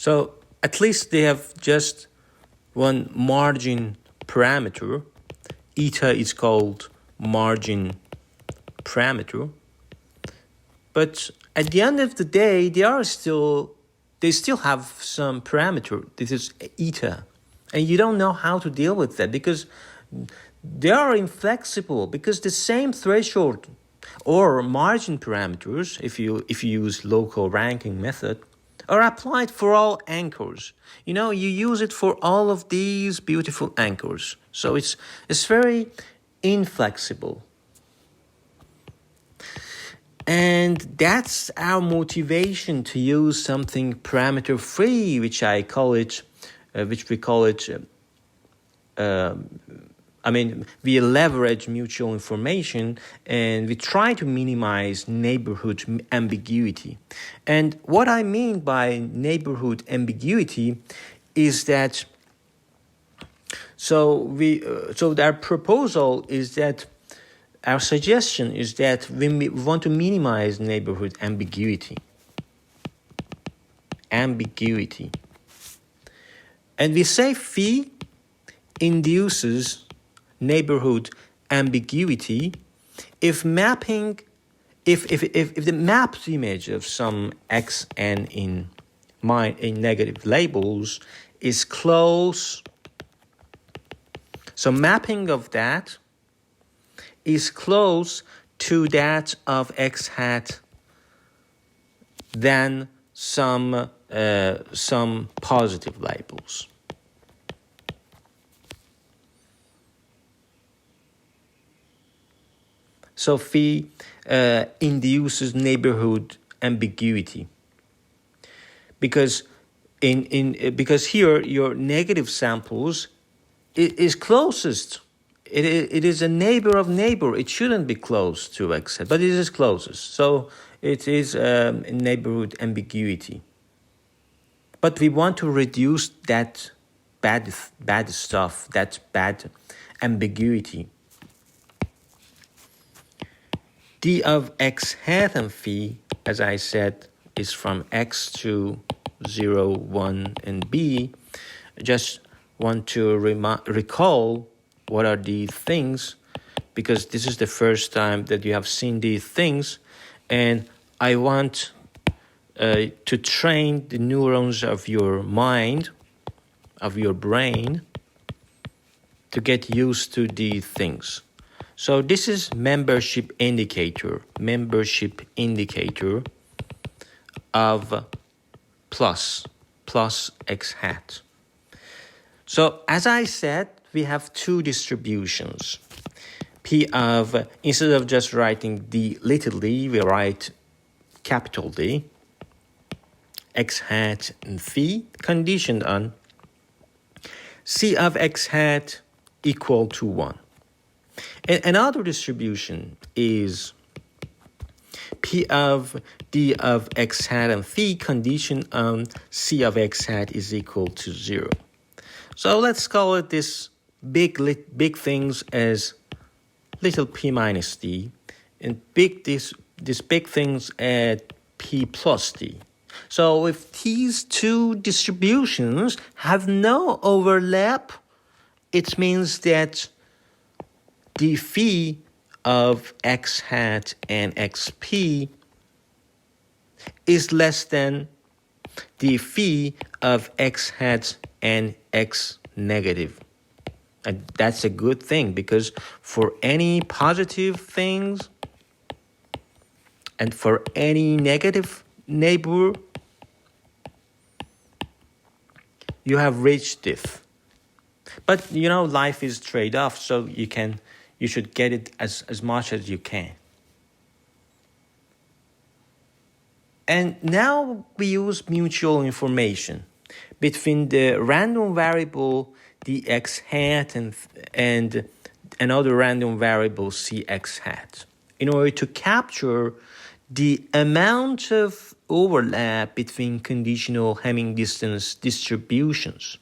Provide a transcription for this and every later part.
So at least they have just one margin parameter. Eta is called margin parameter. But at the end of the day, they still have some parameter. This is eta. And you don't know how to deal with that because they are inflexible, because the same threshold or margin parameters, if you use local ranking method, are applied for all anchors. You use it for all of these beautiful anchors. So it's very inflexible. And that's our motivation to use something parameter free, which we call it. We leverage mutual information and we try to minimize neighborhood ambiguity. And what I mean by neighborhood ambiguity is that our proposal is that our suggestion is that we want to minimize neighborhood ambiguity. And we say phi induces neighborhood ambiguity if the mapped image of some xn in negative labels is close. So mapping of that is close to that of x hat than some positive labels. So phi induces neighborhood ambiguity because because here your negative samples is closest. It is a neighbor of neighbor. It shouldn't be close to x hat, but it is closest. So it is neighborhood ambiguity. But we want to reduce that bad stuff, that bad ambiguity. D of x hat and phi, as I said, is from x to 0, 1, and b. I just want to recall what are these things, because this is the first time that you have seen these things, and I want to train the neurons of your mind, of your brain, to get used to these things. So this is membership indicator of plus x hat. So as I said, we have two distributions. P of, instead of just writing d little d, we write capital D, x hat and phi, conditioned on C of x hat equal to 1. And another distribution is P of D of x hat and phi conditioned on C of x hat is equal to 0. So let's call it this big things as little p minus d, and this big things at p plus d. So if these two distributions have no overlap, it means that the phi of x hat and xp is less than the phi of x hat and x negative. And that's a good thing, because for any positive things and for any negative neighbor, you have reached this. But life is trade-off, so you should get it as much as you can. And now we use mutual information between the random variable dx hat and another random variable cx hat in order to capture the amount of overlap between conditional Hamming distance distributions.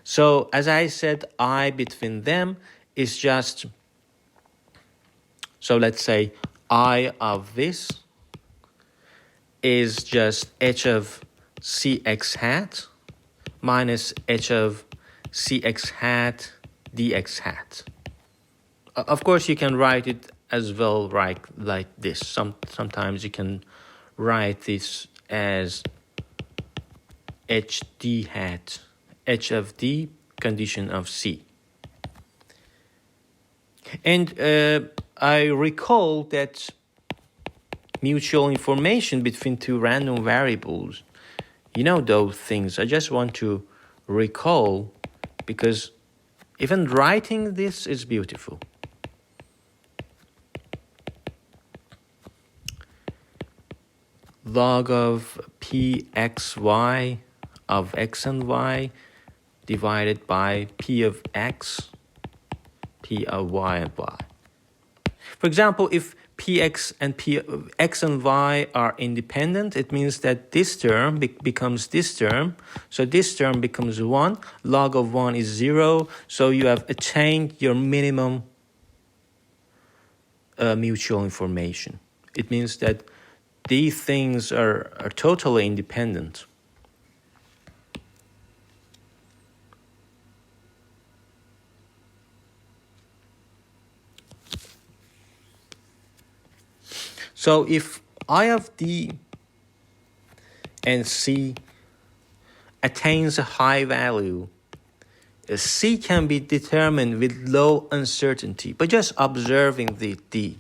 So as I said, I between them is just, so let's say I of this is just h of cx hat minus h of cx hat dx hat. Of course, you can write it as well, right, like this. Sometimes you can write this as h d hat, h of d condition of c. And I recall that mutual information between two random variables, you know those things. I just want to recall because even writing this is beautiful. Log of pxy of x and y divided by p of x, p of y and y. For example, if px and p of x and y are independent, it means that this term becomes this term. So this term becomes 1. Log of 1 is 0. So you have attained your minimum mutual information. It means that these things are totally independent. So if I of d and c attains a high value, c can be determined with low uncertainty by just observing the d.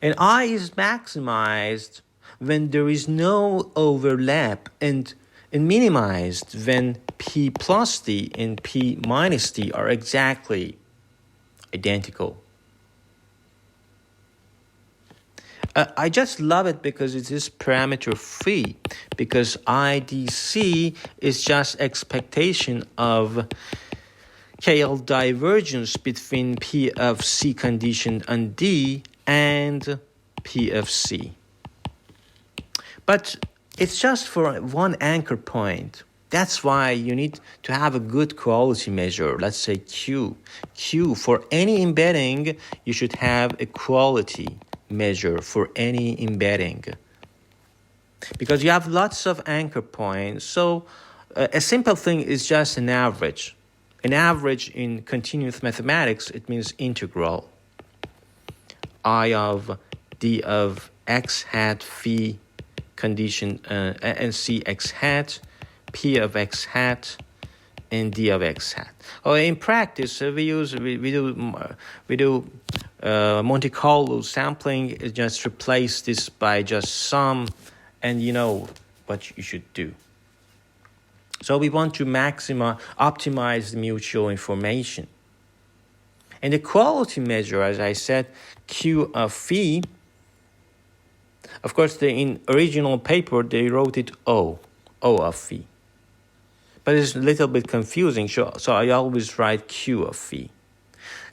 And I is maximized when there is no overlap and minimized when p plus d and p minus d are exactly identical. I just love it because it is parameter free, because IDC is just expectation of KL divergence between P of C condition on D and P of C. But it's just for one anchor point. That's why you need to have a good quality measure, let's say Q. Q, for any embedding, you should have a quality measure for any embedding, because you have lots of anchor points. So a simple thing is just an average. An average in continuous mathematics, it means integral. I of d of x hat phi condition and c x hat, p of x hat, and d of x hat. In practice, we do Monte Carlo sampling. Just replace this by just sum, and you know what you should do. So we want to optimize the mutual information. And the quality measure, as I said, Q of phi. Of course, in original paper, they wrote it O of phi. But it's a little bit confusing, so I always write Q of phi.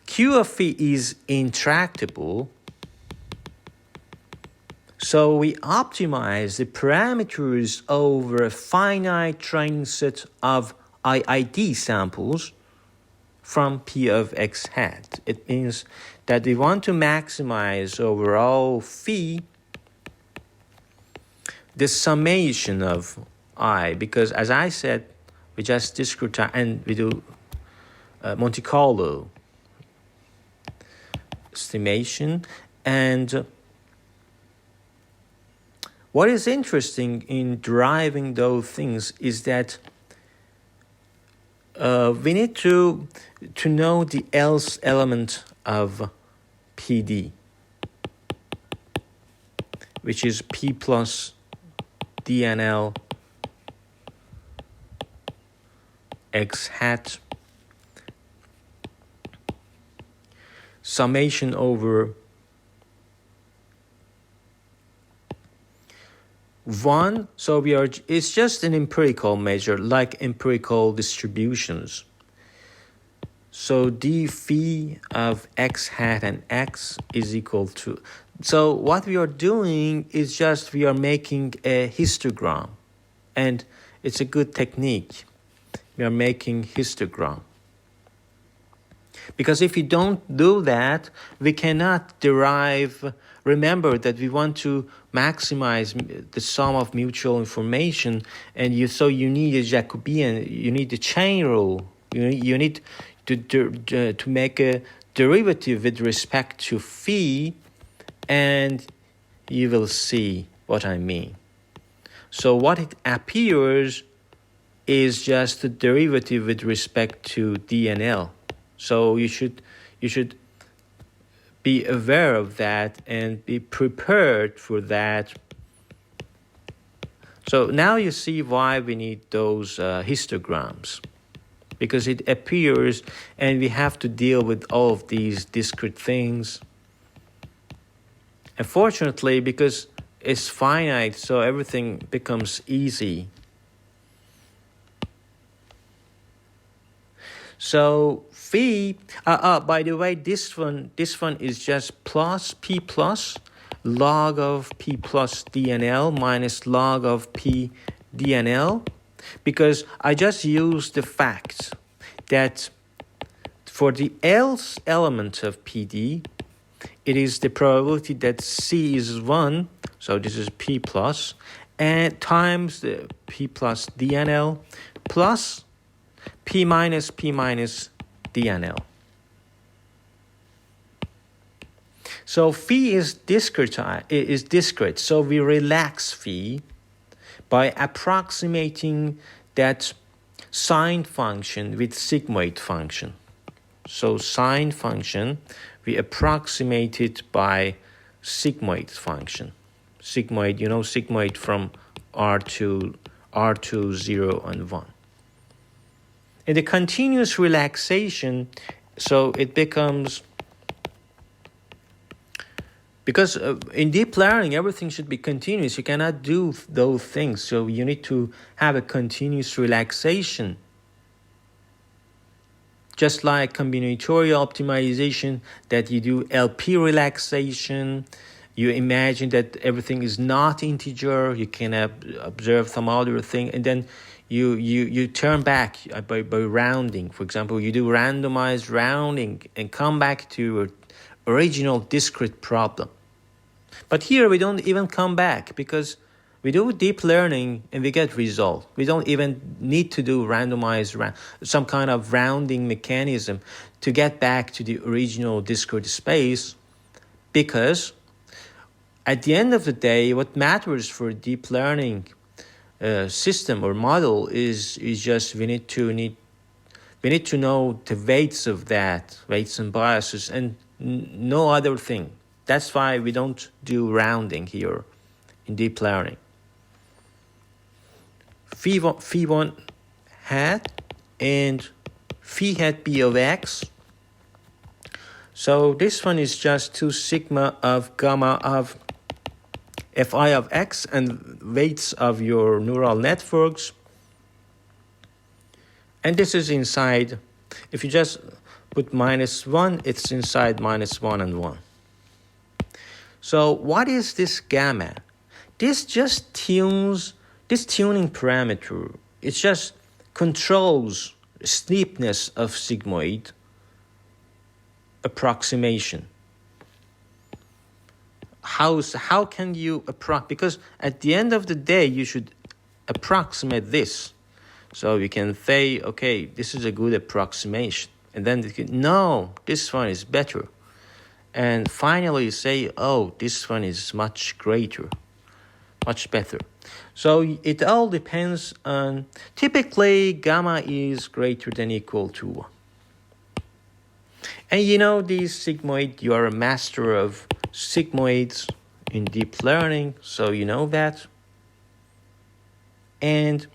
Q of phi is intractable, so we optimize the parameters over a finite training set of IID samples from P of x hat. It means that we want to maximize overall phi the summation of I, because as I said, we just discretize and we do Monte Carlo estimation. And what is interesting in deriving those things is that we need to know the else element of PD, which is P plus DNL x hat summation over 1. So it's just an empirical measure, like empirical distributions. So d phi of x hat and x is equal to. So what we are doing is just we are making a histogram, and it's a good technique. We are making histogram. Because if you don't do that, we cannot derive remember that we want to maximize the sum of mutual information, and so you need a Jacobian, you need the chain rule. You need to make a derivative with respect to phi, and you will see what I mean. So what it appears is just the derivative with respect to D and L. So you should be aware of that and be prepared for that. So now you see why we need those histograms, because it appears and we have to deal with all of these discrete things. Unfortunately, because it's finite, so everything becomes easy. So phi, by the way, this one is just plus p plus log of p plus d and l minus log of p d and l, because I just used the fact that for the else element of pd, it is the probability that c is 1, so this is p plus, and times the p plus d and l plus p minus d and l. So phi is discrete, so we relax phi by approximating that sine function with sigmoid function. So sine function, we approximate it by sigmoid function. Sigmoid, you know, sigmoid from R2, 0, and 1. In the continuous relaxation, so it becomes, because in deep learning, everything should be continuous. You cannot do those things. So you need to have a continuous relaxation. Just like combinatorial optimization, that you do LP relaxation, you imagine that everything is not integer, you can observe some other thing, and then you turn back by rounding. For example, you do randomized rounding and come back to your original discrete problem. But here we don't even come back, because we do deep learning and we get result. We don't even need to do randomized, some kind of rounding mechanism to get back to the original discrete space, because at the end of the day, what matters for deep learning system or model is just we need to know the weights of that, weights and biases, and no other thing. That's why we don't do rounding here in deep learning. Phi 1 hat and phi hat b of x. So this one is just 2 sigma of gamma of fi of x and weights of your neural networks. And this is inside, if you just put -1, it's inside -1 and 1. So what is this gamma? This tuning parameter, it just controls steepness of sigmoid approximation. How can you because at the end of the day you should approximate this, so you can say, okay, this is a good approximation, and then no, this one is better, and finally you say, oh, this one is much greater, much better. So it all depends on, typically gamma is greater than equal to 1. And you know these sigmoid, you are a master of sigmoids in deep learning, so you know that. And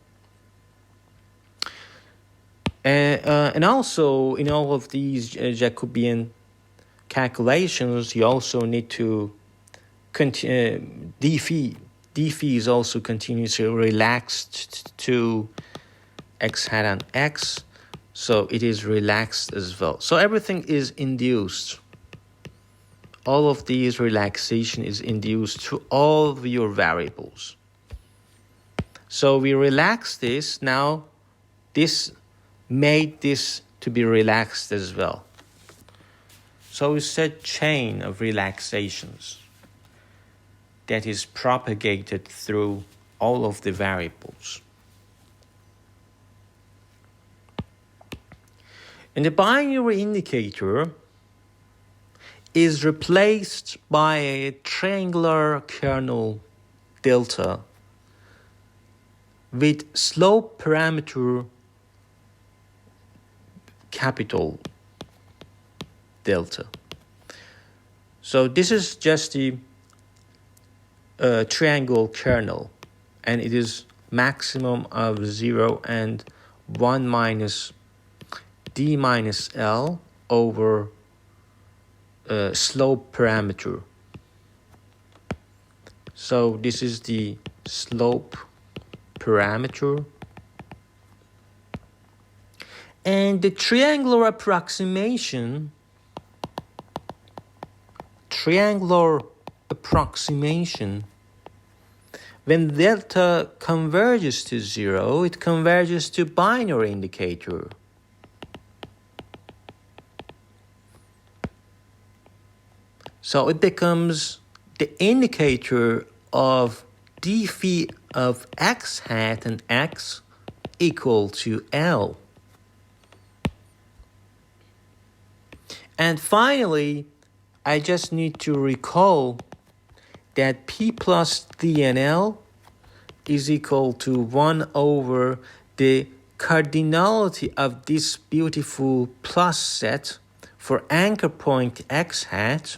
also in all of these Jacobian calculations, you also need to d phi is also continuously relaxed to x hat and x, so it is relaxed as well. So everything is induced. All of these relaxation is induced to all of your variables. So we relax this. Now this made this to be relaxed as well. So we said chain of relaxations. that is propagated through all of the variables. And the binary indicator is replaced by a triangular kernel delta with slope parameter capital delta. So this is just the triangle kernel, and it is maximum of 0 and 1 minus d minus L over slope parameter. So this is the slope parameter. And the triangular approximation when delta converges to 0, it converges to binary indicator. So it becomes the indicator of d phi of x hat and x equal to L. And finally, I just need to recall that P plus D and L is equal to 1 over the cardinality of this beautiful plus set for anchor point x hat,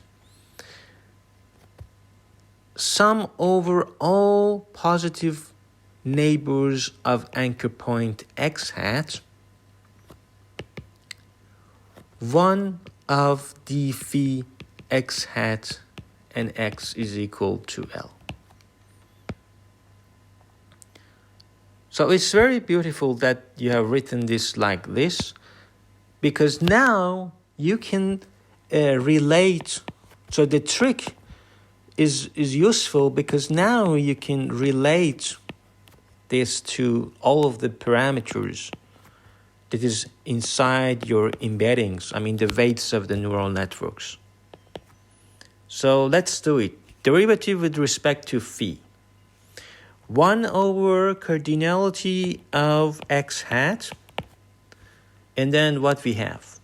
sum over all positive neighbors of anchor point x hat, 1 of d phi x hat and x is equal to L. So it's very beautiful that you have written this like this, because now you can relate. So the trick is useful because now you can relate this to all of the parameters that is inside your embeddings, the weights of the neural networks. So let's do it. Derivative with respect to phi. 1 over cardinality of x hat. And then what we have?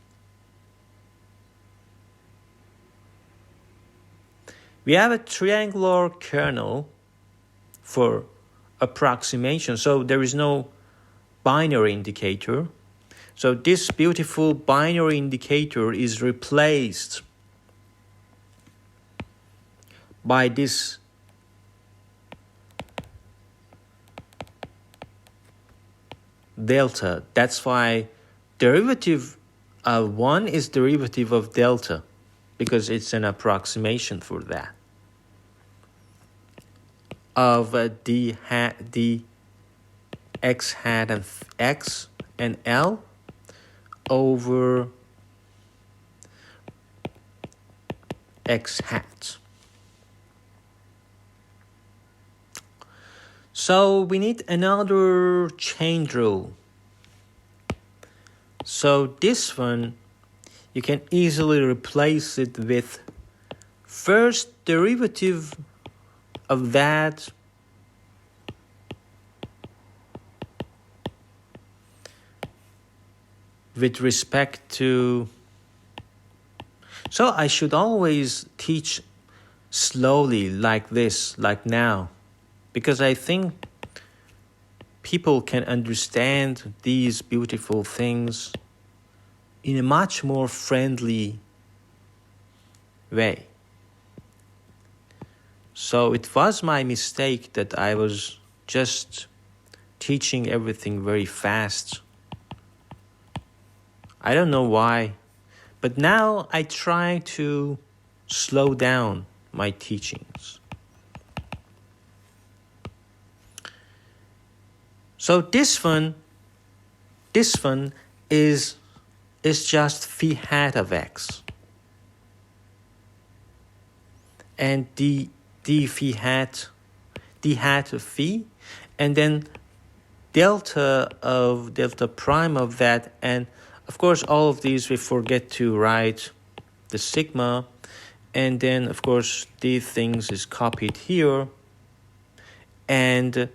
We have a triangular kernel for approximation. So there is no binary indicator. So this beautiful binary indicator is replaced by this delta. That's why derivative of 1 is derivative of delta, because it's an approximation for that. Of d x hat and x and L over x hat. So we need another chain rule. So this one, you can easily replace it with first derivative of that with respect to... So I should always teach slowly like this, like now, because I think people can understand these beautiful things in a much more friendly way. So it was my mistake that I was just teaching everything very fast. I don't know why, but now I try to slow down my teachings. So this one is just phi hat of x. And d phi hat, d hat of phi, and then delta prime of that. And of course, all of these we forget to write the sigma, And then, of course, these things is copied here. And